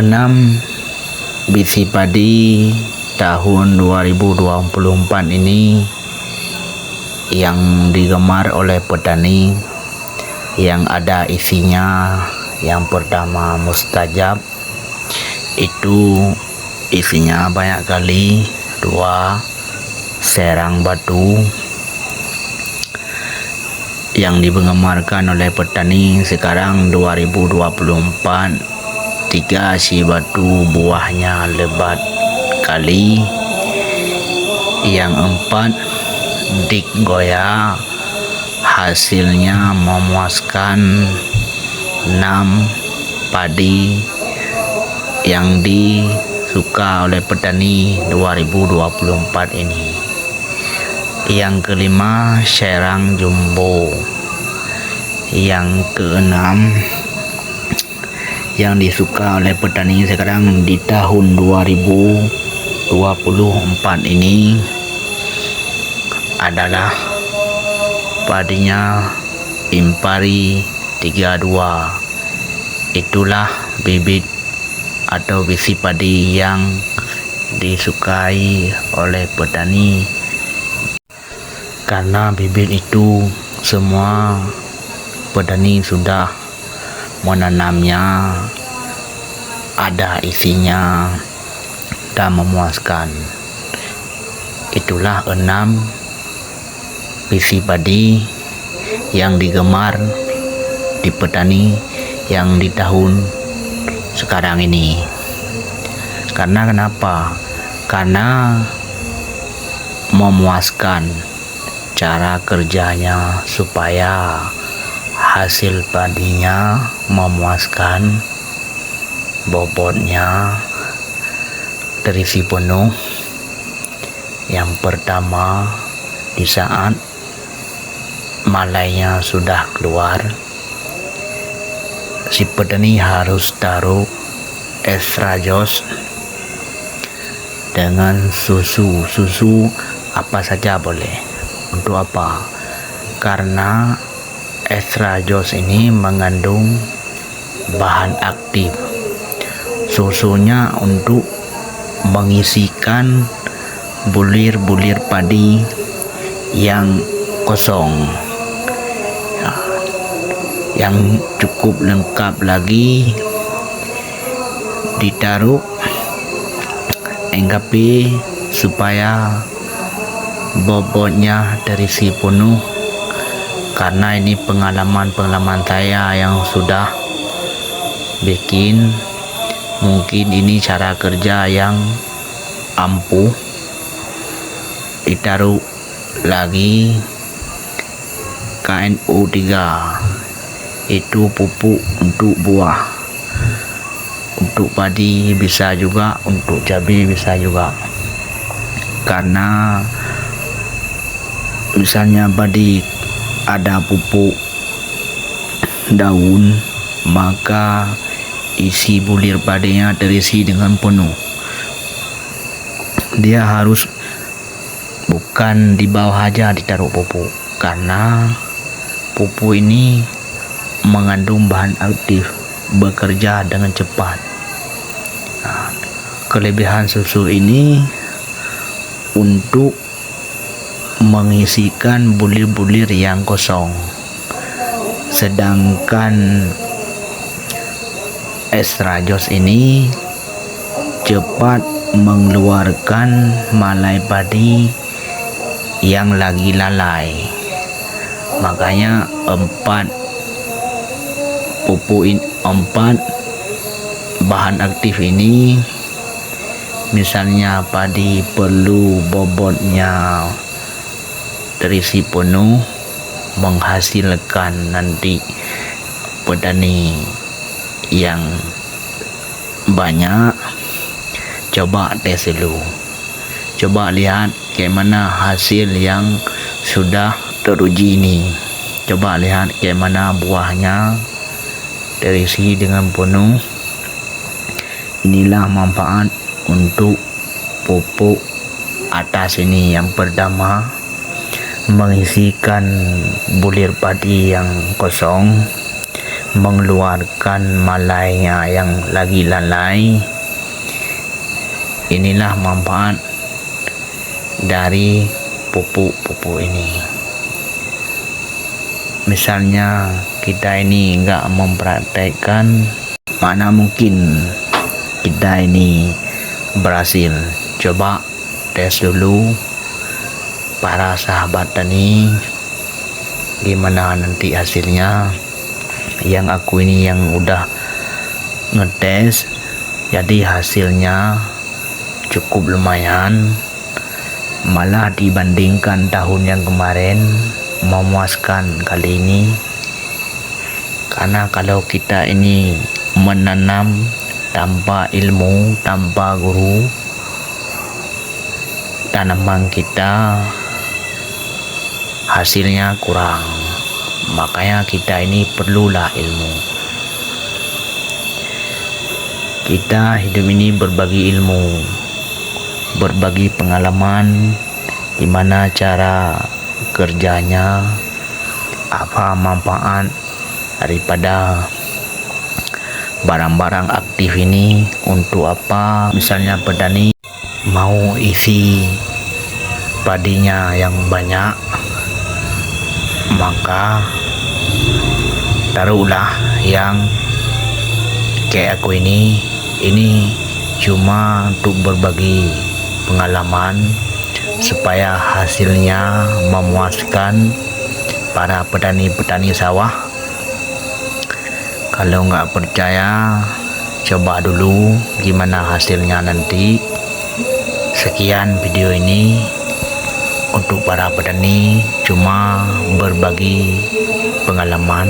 6 biji padi tahun 2024 ini yang digemar oleh petani, yang ada isinya. Yang pertama mustajab, itu isinya banyak kali. 2 serang batu yang digemarkan oleh petani sekarang 2024. 3 si batu buahnya lebat kali. Yang 4 dik goya hasilnya memuaskan. 6 padi yang disuka oleh petani 2024 ini. Yang kelima serang jumbo. Yang keenam yang disuka oleh petani sekarang di tahun 2024 ini adalah padinya Impari 32. Itulah bibit atau biji padi yang disukai oleh petani, karena bibit itu semua petani sudah menanamnya, ada isinya dan memuaskan. Itulah 6 biji padi yang digemar di petani yang di tahun sekarang ini. Karena kenapa? Karena memuaskan cara kerjanya, supaya hasil padinya memuaskan, bobotnya terisi penuh. Yang pertama, di saat malainya sudah keluar, si petani harus taruh estrajos dengan susu apa saja boleh. Untuk apa? Karena estrajos ini mengandung bahan aktif. Susunya untuk mengisikan bulir-bulir padi yang kosong. Yang cukup lengkap lagi ditaruh NKP supaya bobotnya terisi penuh. Karena ini pengalaman saya yang sudah bikin, mungkin ini cara kerja yang ampuh. Ditaruh lagi KNO 3, itu pupuk untuk buah, untuk padi bisa juga, untuk cabai bisa juga. Karena misalnya padi ada pupuk daun, maka isi bulir padinya terisi dengan penuh. Dia harus bukan di bawah aja ditaruh pupuk, karena pupuk ini mengandung bahan aktif, bekerja dengan cepat. Kelebihan susu ini untuk mengisikan bulir-bulir yang kosong, sedangkan estrajos ini cepat mengeluarkan malai padi yang lagi lalai. Makanya 4 bahan aktif ini, misalnya padi perlu bobotnya terisi penuh, menghasilkan nanti petani yang banyak. Coba tes dulu, coba lihat bagaimana hasil yang sudah teruji ini. Coba lihat bagaimana buahnya terisi dengan penuh. Inilah manfaat untuk pupuk atas ini. Yang pertama, mengisikan bulir padi yang kosong. mengeluarkan malainya yang lagi lalai. Inilah manfaat dari pupuk-pupuk ini. Misalnya kita ini enggak mempraktekkan, mana mungkin kita ini berhasil. Coba tes dulu para sahabat tani, gimana nanti hasilnya. Yang aku ini yang udah ngetes, jadi hasilnya cukup lumayan, malah dibandingkan tahun yang kemarin memuaskan kali ini. Karena kalau kita ini menanam tanpa ilmu, tanpa guru, tanaman kita hasilnya kurang. Makanya kita ini perlulah ilmu. Kita hidup ini berbagi ilmu, berbagi pengalaman, gimana cara kerjanya, apa manfaat daripada barang-barang aktif ini, untuk apa. Misalnya petani mau isi padinya yang banyak, maka taruhlah yang kayak aku ini cuma untuk berbagi pengalaman supaya hasilnya memuaskan para petani-petani sawah. Kalau nggak percaya, coba dulu gimana hasilnya nanti. Sekian video ini untuk para petani, cuma berbagi pengalaman.